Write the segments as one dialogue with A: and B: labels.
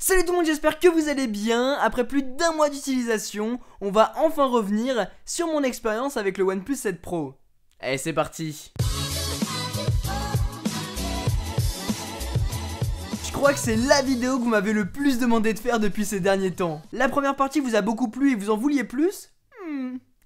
A: Salut tout le monde, j'espère que vous allez bien. Après plus d'un mois d'utilisation, on va enfin revenir sur mon expérience avec le OnePlus 7 Pro. Allez, c'est parti. Je crois que c'est la vidéo que vous m'avez le plus demandé de faire depuis ces derniers temps. La première partie vous a beaucoup plu et vous en vouliez plus?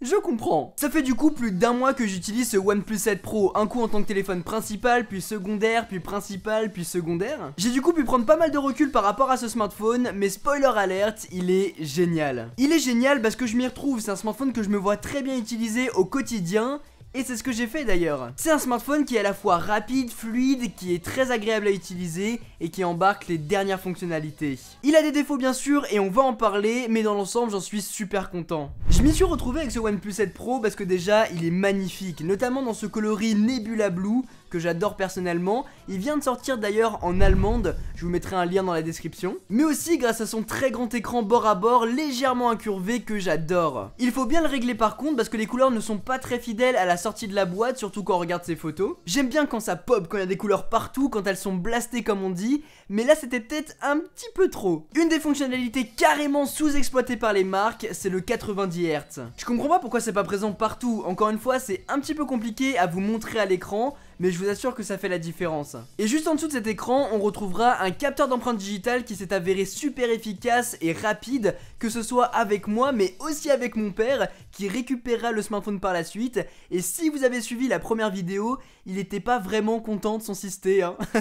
A: Je comprends. Ça fait du coup plus d'un mois que j'utilise ce OnePlus 7 Pro, un coup en tant que téléphone principal, puis secondaire, puis principal, puis secondaire. J'ai du coup pu prendre pas mal de recul par rapport à ce smartphone, mais spoiler alert, il est génial. Il est génial parce que je m'y retrouve, c'est un smartphone que je me vois très bien utiliser au quotidien. Et c'est ce que j'ai fait d'ailleurs. C'est un smartphone qui est à la fois rapide, fluide, qui est très agréable à utiliser et qui embarque les dernières fonctionnalités. Il a des défauts bien sûr et on va en parler, mais dans l'ensemble j'en suis super content. Je m'y suis retrouvé avec ce OnePlus 7 Pro parce que déjà il est magnifique, notamment dans ce coloris Nebula Blue que j'adore personnellement. Il vient de sortir d'ailleurs en allemande, je vous mettrai un lien dans la description. Mais aussi grâce à son très grand écran bord à bord légèrement incurvé que j'adore. Il faut bien le régler par contre parce que les couleurs ne sont pas très fidèles à la sortie de la boîte, surtout quand on regarde ses photos. J'aime bien quand ça pop, quand il y a des couleurs partout, quand elles sont blastées comme on dit, mais là c'était peut-être un petit peu trop. Une des fonctionnalités carrément sous-exploitées par les marques, c'est le 90 Hz. Je comprends pas pourquoi c'est pas présent partout, encore une fois c'est un petit peu compliqué à vous montrer à l'écran, mais je vous assure que ça fait la différence. Et juste en dessous de cet écran, on retrouvera un capteur d'empreinte digitale qui s'est avéré super efficace et rapide, que ce soit avec moi, mais aussi avec mon père, qui récupérera le smartphone par la suite. Et si vous avez suivi la première vidéo, il était pas vraiment content de son système, hein.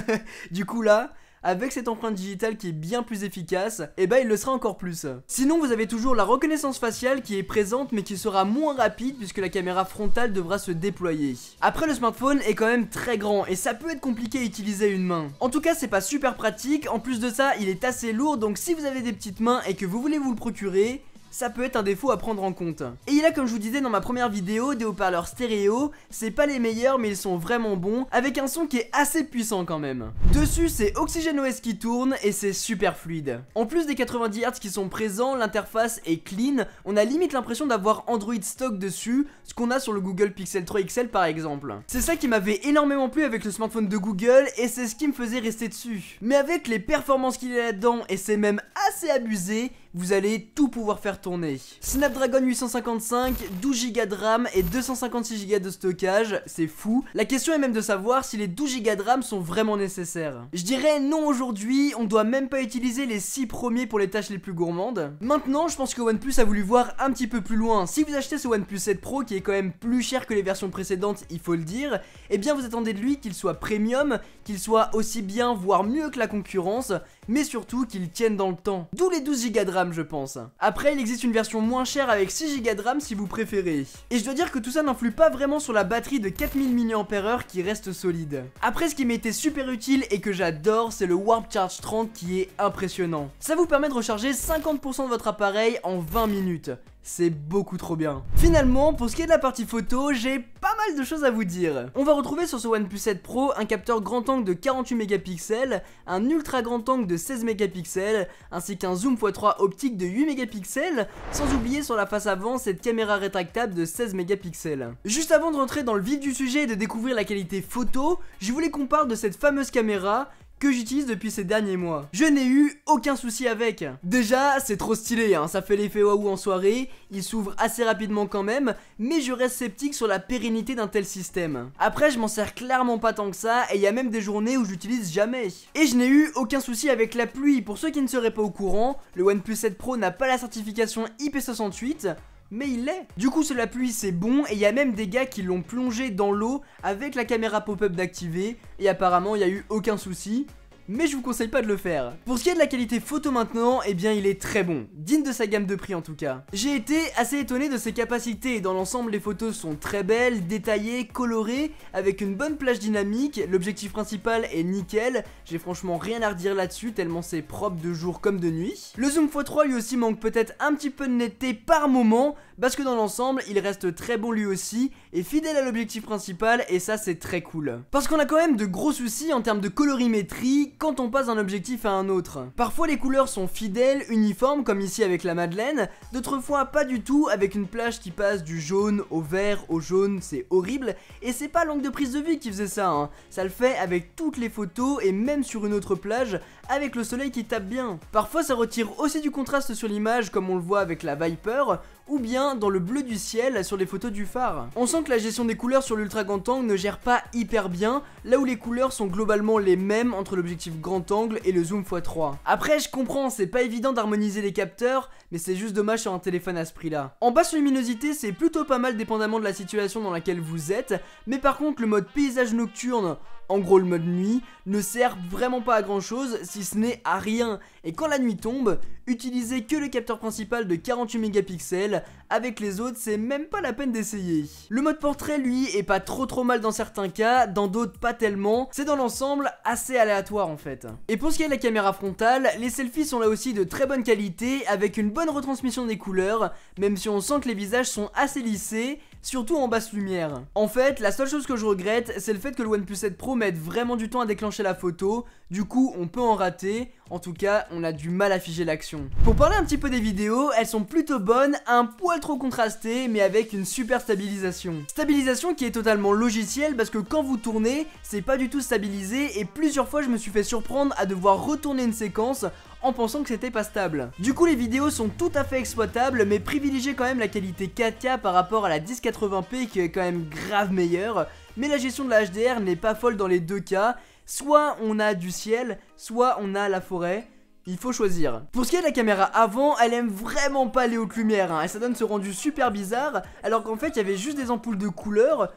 A: Du coup là, avec cette empreinte digitale qui est bien plus efficace, et bah il le sera encore plus. Sinon vous avez toujours la reconnaissance faciale qui est présente mais qui sera moins rapide puisque la caméra frontale devra se déployer. Après le smartphone est quand même très grand et ça peut être compliqué à utiliser à une main. En tout cas c'est pas super pratique, en plus de ça il est assez lourd, donc si vous avez des petites mains et que vous voulez vous le procurer, ça peut être un défaut à prendre en compte. Et il a, comme je vous disais dans ma première vidéo, des haut-parleurs stéréo. C'est pas les meilleurs mais ils sont vraiment bons, avec un son qui est assez puissant quand même. Dessus c'est OxygenOS qui tourne et c'est super fluide. En plus des 90 Hz qui sont présents, l'interface est clean. On a limite l'impression d'avoir Android stock dessus, ce qu'on a sur le Google Pixel 3 XL par exemple. C'est ça qui m'avait énormément plu avec le smartphone de Google et c'est ce qui me faisait rester dessus. Mais avec les performances qu'il y a là-dedans, et c'est même assez abusé, vous allez tout pouvoir faire tourner. Snapdragon 855, 12 Go de RAM et 256 Go de stockage, c'est fou. La question est même de savoir si les 12 Go de RAM sont vraiment nécessaires. Je dirais non aujourd'hui, on doit même pas utiliser les 6 premiers pour les tâches les plus gourmandes. Maintenant, je pense que OnePlus a voulu voir un petit peu plus loin. Si vous achetez ce OnePlus 7 Pro qui est quand même plus cher que les versions précédentes, il faut le dire, eh bien vous attendez de lui qu'il soit premium, qu'il soit aussi bien, voire mieux que la concurrence, mais surtout qu'il tienne dans le temps. D'où les 12 Go de RAM je pense. Après il existe une version moins chère avec 6 Go de RAM si vous préférez. Et je dois dire que tout ça n'influe pas vraiment sur la batterie de 4000 mAh qui reste solide. Après ce qui m'était super utile et que j'adore, c'est le Warp Charge 30 qui est impressionnant. Ça vous permet de recharger 50% de votre appareil en 20 minutes. C'est beaucoup trop bien. Finalement, pour ce qui est de la partie photo, j'ai pas mal de choses à vous dire. On va retrouver sur ce OnePlus 7 Pro un capteur grand angle de 48 mégapixels, un ultra grand angle de 16 mégapixels, ainsi qu'un zoom x3 optique de 8 mégapixels, sans oublier sur la face avant cette caméra rétractable de 16 mégapixels. Juste avant de rentrer dans le vif du sujet et de découvrir la qualité photo, je voulais qu'on parle de cette fameuse caméra que j'utilise depuis ces derniers mois. Je n'ai eu aucun souci avec. Déjà, c'est trop stylé, hein, ça fait l'effet waouh en soirée, il s'ouvre assez rapidement quand même, mais je reste sceptique sur la pérennité d'un tel système. Après, je m'en sers clairement pas tant que ça, et il y a même des journées où je l'utilise jamais. Et je n'ai eu aucun souci avec la pluie. Pour ceux qui ne seraient pas au courant, le OnePlus 7 Pro n'a pas la certification IP68, mais il l'est. Du coup, sur la pluie, c'est bon, et il y a même des gars qui l'ont plongé dans l'eau avec la caméra pop-up d'activer, et apparemment, il n'y a eu aucun souci. Mais je vous conseille pas de le faire. Pour ce qui est de la qualité photo maintenant, eh bien il est très bon, digne de sa gamme de prix en tout cas. J'ai été assez étonné de ses capacités, dans l'ensemble les photos sont très belles, détaillées, colorées, avec une bonne plage dynamique, l'objectif principal est nickel, j'ai franchement rien à redire là-dessus tellement c'est propre de jour comme de nuit. Le zoom x3 lui aussi manque peut-être un petit peu de netteté par moment, parce que dans l'ensemble il reste très bon lui aussi, et fidèle à l'objectif principal, et ça c'est très cool. Parce qu'on a quand même de gros soucis en termes de colorimétrie, quand on passe d'un objectif à un autre. Parfois les couleurs sont fidèles, uniformes comme ici avec la Madeleine, d'autres fois pas du tout avec une plage qui passe du jaune au vert au jaune, c'est horrible et c'est pas l'angle de prise de vue qui faisait ça, hein. Ça le fait avec toutes les photos et même sur une autre plage avec le soleil qui tape bien. Parfois ça retire aussi du contraste sur l'image comme on le voit avec la Viper ou bien dans le bleu du ciel sur les photos du phare. On sent que la gestion des couleurs sur l'ultra grand angle ne gère pas hyper bien, là où les couleurs sont globalement les mêmes entre l'objectif grand angle et le zoom x3. Après je comprends, c'est pas évident d'harmoniser les capteurs, mais c'est juste dommage sur un téléphone à ce prix là. En basse luminosité c'est plutôt pas mal dépendamment de la situation dans laquelle vous êtes, mais par contre le mode paysage nocturne, en gros le mode nuit, ne sert vraiment pas à grand chose si ce n'est à rien. Et quand la nuit tombe, utilisez que le capteur principal de 48 mégapixels, avec les autres c'est même pas la peine d'essayer. Le mode portrait lui est pas trop mal dans certains cas, dans d'autres pas tellement, c'est dans l'ensemble assez aléatoire en fait. Et pour ce qui est de la caméra frontale, les selfies sont là aussi de très bonne qualité, avec une bonne retransmission des couleurs, même si on sent que les visages sont assez lissés, surtout en basse lumière. En fait, la seule chose que je regrette, c'est le fait que le OnePlus 7 Pro mette vraiment du temps à déclencher la photo, du coup on peut en rater, en tout cas on a du mal à figer l'action. Pour parler un petit peu des vidéos, elles sont plutôt bonnes, un poil trop contrastées, mais avec une super stabilisation. Stabilisation qui est totalement logicielle parce que quand vous tournez, c'est pas du tout stabilisé et plusieurs fois je me suis fait surprendre à devoir retourner une séquence en pensant que c'était pas stable. Du coup les vidéos sont tout à fait exploitables, mais privilégiez quand même la qualité 4K par rapport à la 1080p qui est quand même grave meilleure, mais la gestion de la HDR n'est pas folle dans les deux cas, soit on a du ciel, soit on a la forêt. Il faut choisir. Pour ce qui est de la caméra avant, elle aime vraiment pas les hautes lumières, hein, et ça donne ce rendu super bizarre, alors qu'en fait il y avait juste des ampoules de couleur,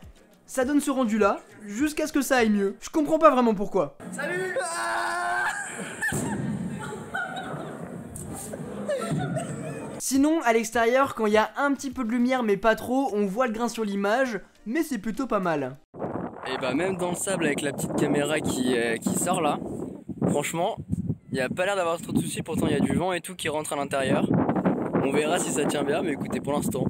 A: ça donne ce rendu là, jusqu'à ce que ça aille mieux. Je comprends pas vraiment pourquoi. Salut. Sinon, à l'extérieur, quand il y a un petit peu de lumière mais pas trop, on voit le grain sur l'image, mais c'est plutôt pas mal.
B: Et bah même dans le sable avec la petite caméra qui sort là, franchement, il n'y a pas l'air d'avoir trop de soucis, pourtant il y a du vent et tout qui rentre à l'intérieur. On verra si ça tient bien, mais écoutez, pour l'instant,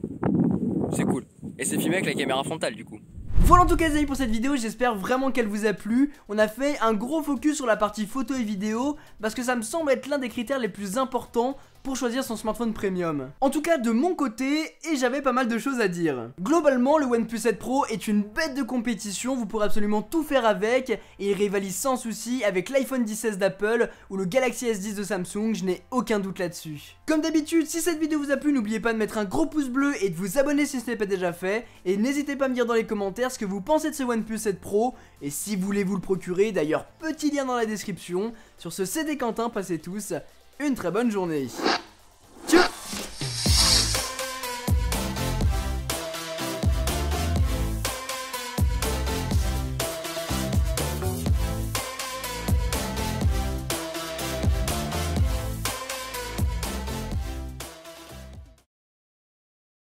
B: c'est cool. Et c'est filmé avec la caméra frontale du coup.
A: Voilà en tout cas les amis pour cette vidéo, j'espère vraiment qu'elle vous a plu. On a fait un gros focus sur la partie photo et vidéo parce que ça me semble être l'un des critères les plus importants pour choisir son smartphone premium. En tout cas de mon côté, et j'avais pas mal de choses à dire. Globalement le OnePlus 7 Pro est une bête de compétition, vous pourrez absolument tout faire avec, et il rivalise sans souci avec l'iPhone 16 d'Apple ou le Galaxy S10 de Samsung, je n'ai aucun doute là-dessus. Comme d'habitude, si cette vidéo vous a plu, n'oubliez pas de mettre un gros pouce bleu et de vous abonner si ce n'est pas déjà fait, et n'hésitez pas à me dire dans les commentaires ce que vous pensez de ce OnePlus 7 Pro, et si vous voulez vous le procurer, d'ailleurs petit lien dans la description. Sur ce, c'était Quentin, passez tous une très bonne journée.